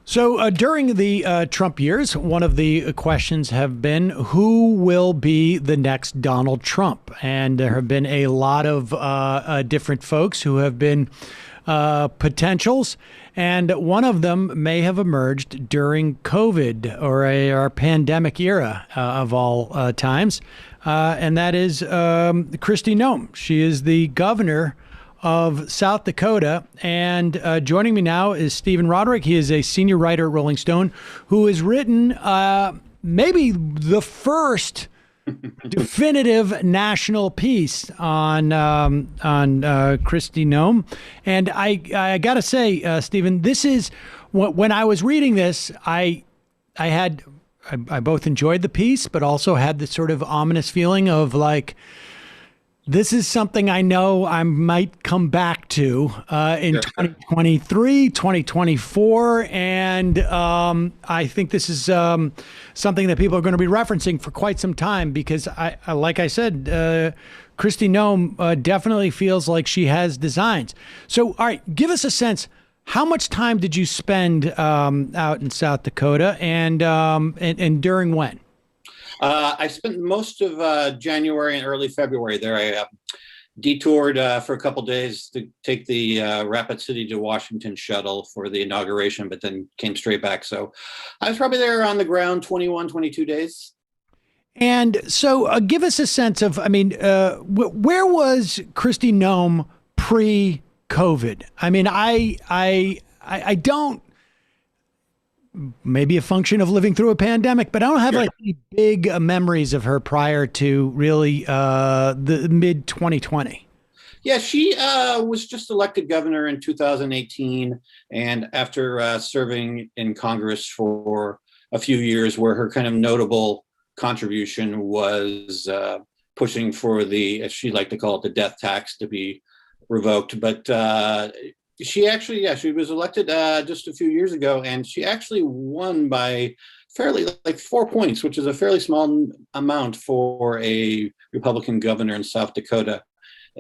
So during the Trump years, one of the questions have been who will be the next Donald Trump? And there have been a lot of different folks who have been potentials. And one of them may have emerged during COVID or our pandemic era of all times. And that is Kristi Noem. She is the governor of South Dakota. And joining me now is Stephen Rodrick. He is a senior writer at Rolling Stone who has written maybe the first definitive national piece on Kristi Noem. And I got to say, Stephen, this is when I was reading this, I both enjoyed the piece, but also had this sort of ominous feeling of like, this is something I know I might come back to in 2023, 2024. And I think this is something that people are going to be referencing for quite some time because, like I said, Kristi Noem definitely feels like she has designs. So, all right, give us a sense. How much time did you spend out in South Dakota and during when? I spent most of January and early February there. I detoured for a couple days to take the Rapid City to Washington shuttle for the inauguration, but then came straight back. So I was probably there on the ground 21, 22 days. And so give us a sense of, where was Kristi Noem pre-COVID? I mean, I don't, maybe a function of living through a pandemic, but I don't have like any big memories of her prior to really the mid 2020. Yeah, she was just elected governor in 2018. And after serving in Congress for a few years, where her kind of notable contribution was pushing for the, as she liked to call it, the death tax to be revoked. But she was elected just a few years ago, and she actually won by fairly like 4 points, which is a fairly small amount for a Republican governor in South Dakota.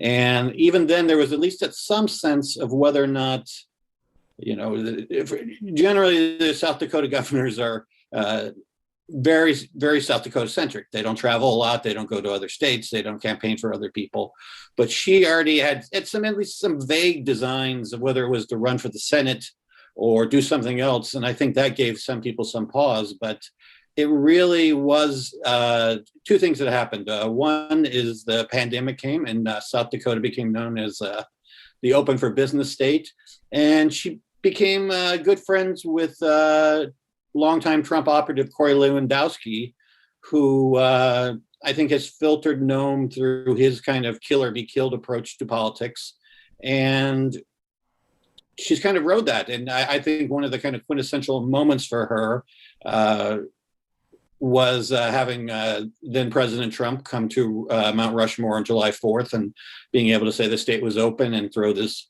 And even then, there was at least some sense of whether or not, generally the South Dakota governors are very, very South Dakota centric. They don't travel a lot. They don't go to other states. They don't campaign for other people. But she already had at least some vague designs of whether it was to run for the Senate or do something else. And I think that gave some people some pause. But it really was two things that happened. One is the pandemic came and South Dakota became known as the open for business state. And she became good friends with longtime Trump operative Corey Lewandowski, who I think has filtered Noem through his kind of kill or be killed approach to politics. And she's kind of rode that. And I think one of the kind of quintessential moments for her was having then President Trump come to Mount Rushmore on July 4th and being able to say the state was open and throw this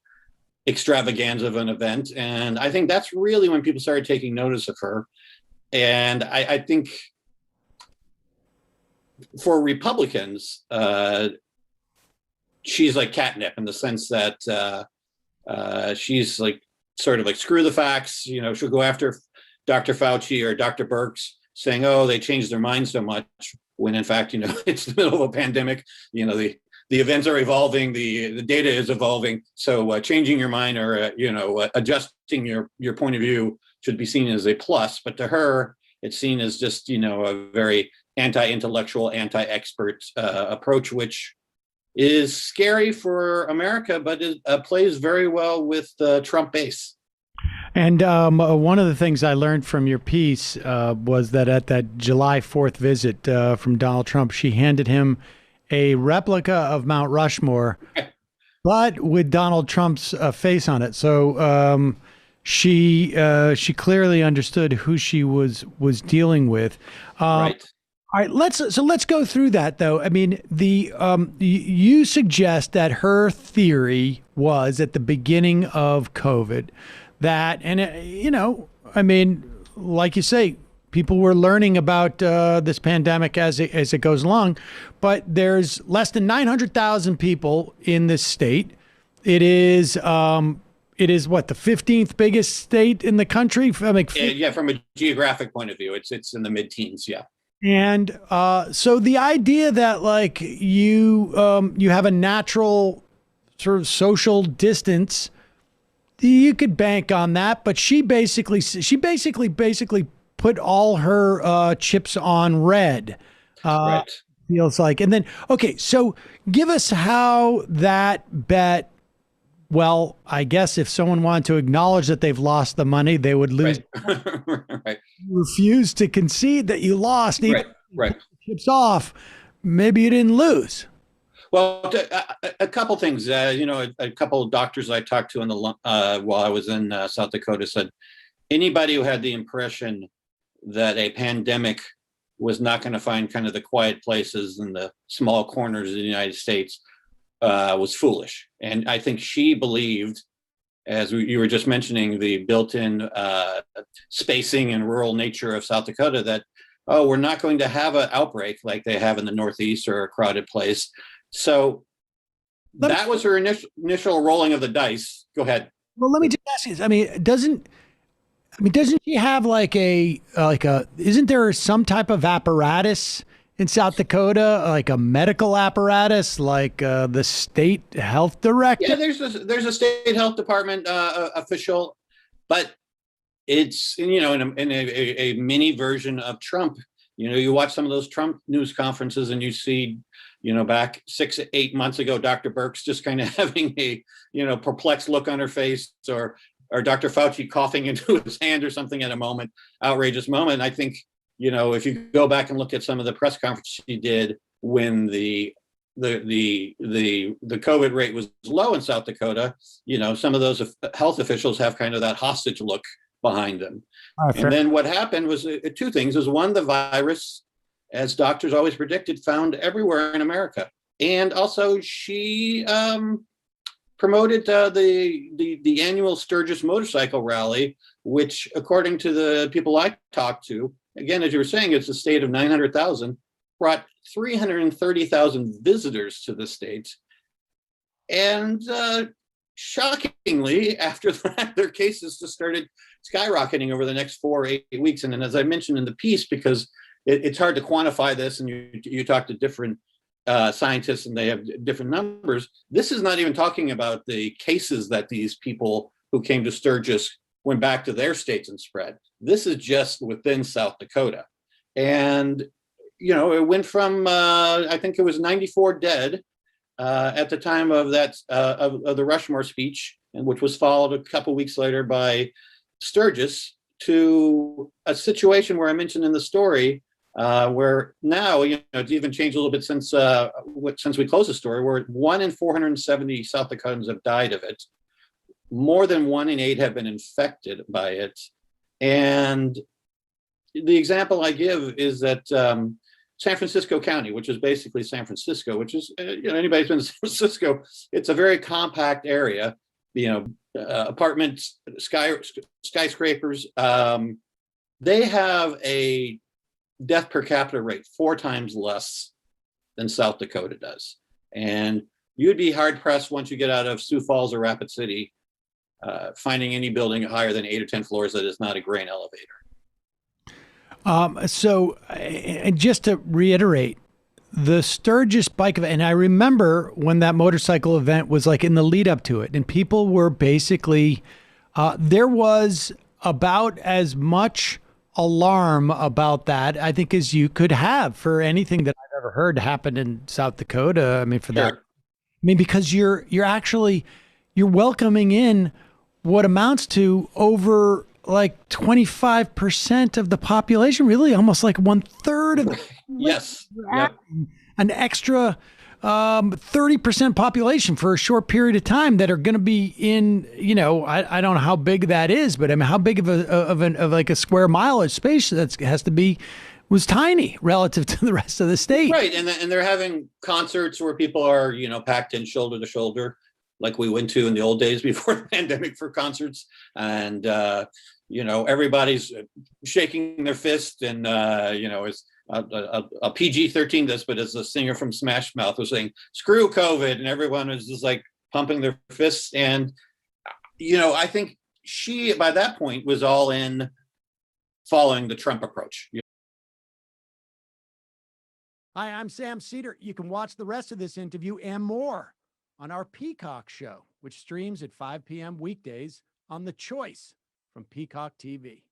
extravaganza of an event. And I think that's really when people started taking notice of her. And I think for Republicans, she's like catnip in the sense that she's like sort of like screw the facts, she'll go after Dr. Fauci or Dr. Birx saying, oh, they changed their mind so much, when in fact, it's the middle of a pandemic, the events are evolving, the data is evolving. So changing your mind or, adjusting your point of view should be seen as a plus. But to her, it's seen as just, a very anti-intellectual, anti-expert approach, which is scary for America, but it plays very well with the Trump base. And one of the things I learned from your piece was that at that July 4th visit from Donald Trump, she handed him a replica of Mount Rushmore, but with Donald Trump's face on it. So she clearly understood who she was dealing with. Right. All right, let's go through that though. I mean, you suggest that her theory was at the beginning of COVID that, and like you say, people were learning about this pandemic as it goes along, but there's less than 900,000 people in this state. It is, it is what, the 15th biggest state in the country? From a geographic point of view, it's in the mid-teens. Yeah. And so the idea that like you have a natural sort of social distance, you could bank on that. But she basically put all her chips on red. Right. Feels like. And then, okay, so give us how that bet. Well, I guess if someone wanted to acknowledge that they've lost the money, they would lose. Right. Refuse to concede that you lost. Right. Chips off. Maybe you didn't lose. Well, a couple things. A couple of doctors I talked to while I was in South Dakota said anybody who had the impression that a pandemic was not going to find kind of the quiet places and the small corners of the United States was foolish. And I think she believed, as you were just mentioning, the built-in spacing and rural nature of South Dakota, that, we're not going to have an outbreak like they have in the Northeast or a crowded place. So that was her initial rolling of the dice. Go ahead. Well, let me just ask you this. Doesn't she have isn't there some type of apparatus in South Dakota, like a medical apparatus, like the state health director? Yeah, there's a state health department official, but it's in a mini version of Trump. You watch some of those Trump news conferences and you see, back 6-8 months ago, Dr. Birx just kind of having a perplexed look on her face, or Dr. Fauci coughing into his hand or something at a outrageous moment. I think, if you go back and look at some of the press conferences she did when the COVID rate was low in South Dakota, some of those health officials have kind of that hostage look behind them. And then what happened was two things. Was one, the virus, as doctors always predicted, found everywhere in America. And also she promoted the annual Sturgis motorcycle rally, which, according to the people I talked to, again, as you were saying, it's a state of 900,000, brought 330,000 visitors to the state. And shockingly, after that, their cases just started skyrocketing over the next 4 or 8 weeks. And then, as I mentioned in the piece, because it's hard to quantify this, and you talk to different scientists and they have different numbers. This is not even talking about the cases that these people who came to Sturgis went back to their states and spread. This is just within South Dakota. And, it went from, I think it was 94 dead at the time of that, of the Rushmore speech, and which was followed a couple weeks later by Sturgis, to a situation where I mentioned in the story, where now, it's even changed a little bit since we closed the story, where 1 in 470 South Dakotans have died of it. More than 1 in 8 have been infected by it. And the example I give is that San Francisco County, which is basically San Francisco, which is, anybody who's been to San Francisco, it's a very compact area, apartments, skyscrapers. They have a death per capita rate 4 times less than South Dakota does. And you'd be hard pressed once you get out of Sioux Falls or Rapid City, finding any building higher than 8 or 10 floors that is not a grain elevator. So just to reiterate, the Sturgis bike event, and I remember when that motorcycle event was like in the lead up to it, and people were basically, there was about as much alarm about that, I think, as you could have for anything that I've ever heard happened in South Dakota. Because you're welcoming in what amounts to over like 25% of the population, really almost like 1/3 of the yes, an extra 30% population for a short period of time that are going to be in, I don't know how big that is, but I mean, how big of like a square mile of space that has to be was tiny relative to the rest of the state. Right. And they're having concerts where people are, packed in shoulder to shoulder, like we went to in the old days before the pandemic for concerts. And, everybody's shaking their fist and, it's a PG-13 this, but as a singer from Smash Mouth was saying, screw COVID. And everyone was just like pumping their fists. And I think she, by that point, was all in following the Trump approach. Hi, I'm Sam Seder. You can watch the rest of this interview and more on our Peacock show, which streams at 5 p.m. weekdays on The Choice from Peacock TV.